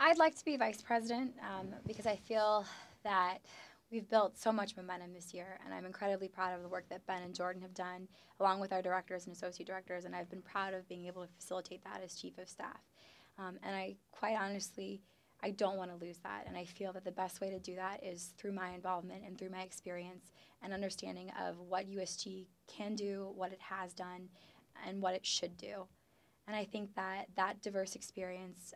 I'd like to be vice president because I feel that we've built so much momentum this year, and I'm incredibly proud of the work that Ben and Jordan have done, along with our directors and associate directors, and I've been proud of being able to facilitate that as chief of staff. And I quite honestly, I don't want to lose that, and I feel that the best way to do that is through my involvement and through my experience and understanding of what USG can do, what it has done, and what it should do. And I think that that diverse experience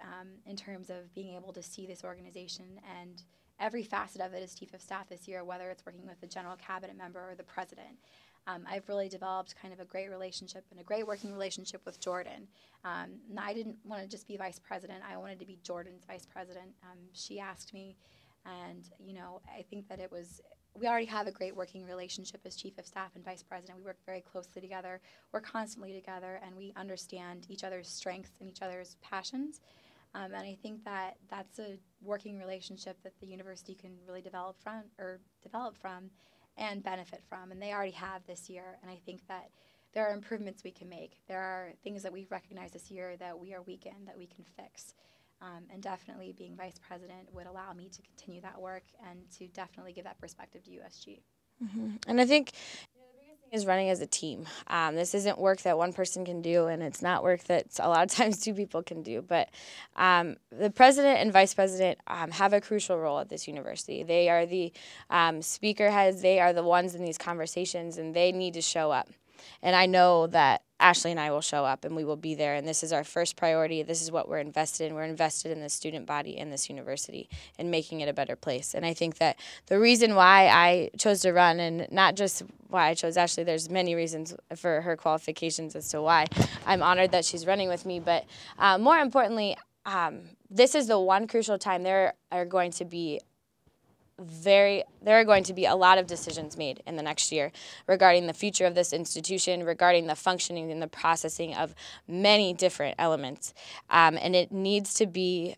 in terms of being able to see this organization and every facet of it as chief of staff this year, whether it's working with the general cabinet member or the president, I've really developed kind of a great relationship and a great working relationship with Jordan. I didn't want to just be vice president. I wanted to be Jordan's vice president. She asked me, and I think that we already have a great working relationship as chief of staff and vice president. We work very closely together. We're constantly together, and we understand each other's strengths and each other's passions. And I think that that's a working relationship that the university can really develop from and benefit from. And they already have this year. And I think that there are improvements we can make. There are things that we've recognized this year that we are weak in that we can fix. And definitely being vice president would allow me to continue that work and to definitely give that perspective to USG. Mm-hmm. And I think the biggest thing is running as a team. This isn't work that one person can do, and it's not work that a lot of times two people can do. But the president and vice president have a crucial role at this university. They are the speaker heads. They are the ones in these conversations, and they need to show up. And I know that Ashley and I will show up, and we will be there, and this is our first priority. This is what we're invested in. We're invested in the student body in this university and making it a better place. And I think that the reason why I chose to run, and not just why I chose Ashley, there's many reasons for her qualifications as to why I'm honored that she's running with me, but more importantly, this is the one crucial time there are going to be a lot of decisions made in the next year regarding the future of this institution, regarding the functioning and the processing of many different elements. And it needs to be,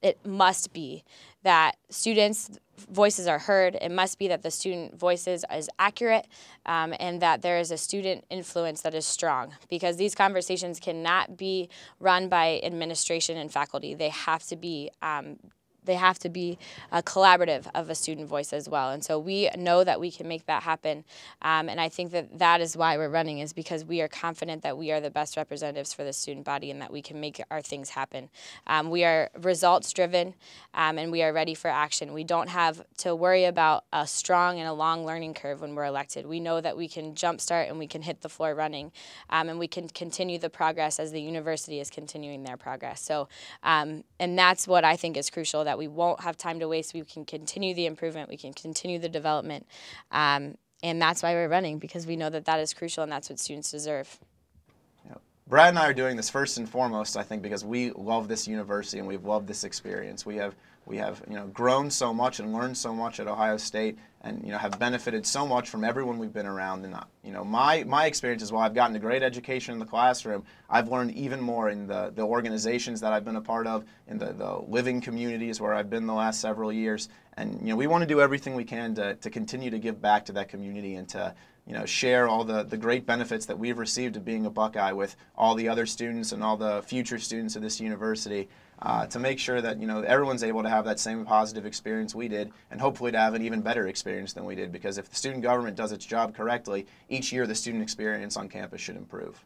it must be that students' voices are heard. It must be that the student voices is accurate and that there is a student influence that is strong, because these conversations cannot be run by administration and faculty. They have to be a collaborative of a student voice as well. And so we know that we can make that happen. And I think that that is why we're running, is because we are confident that we are the best representatives for the student body and that we can make our things happen. We are results driven and we are ready for action. We don't have to worry about a strong and a long learning curve when we're elected. We know that we can jumpstart and we can hit the floor running, and we can continue the progress as the university is continuing their progress. So, and that's what I think is crucial, that we won't have time to waste. We can continue the improvement. We can continue the development. And that's why we're running, because we know that that is crucial and that's what students deserve. Brad and I are doing this first and foremost, I think, because we love this university and we've loved this experience. We have grown so much and learned so much at Ohio State, and have benefited so much from everyone we've been around. And my experience is, while I've gotten a great education in the classroom, I've learned even more in the organizations that I've been a part of, in the living communities where I've been the last several years. And we want to do everything we can to continue to give back to that community and to share all the great benefits that we've received of being a Buckeye with all the other students and all the future students of this university, to make sure that everyone's able to have that same positive experience we did, and hopefully to have an even better experience than we did. Because if the student government does its job correctly, each year the student experience on campus should improve.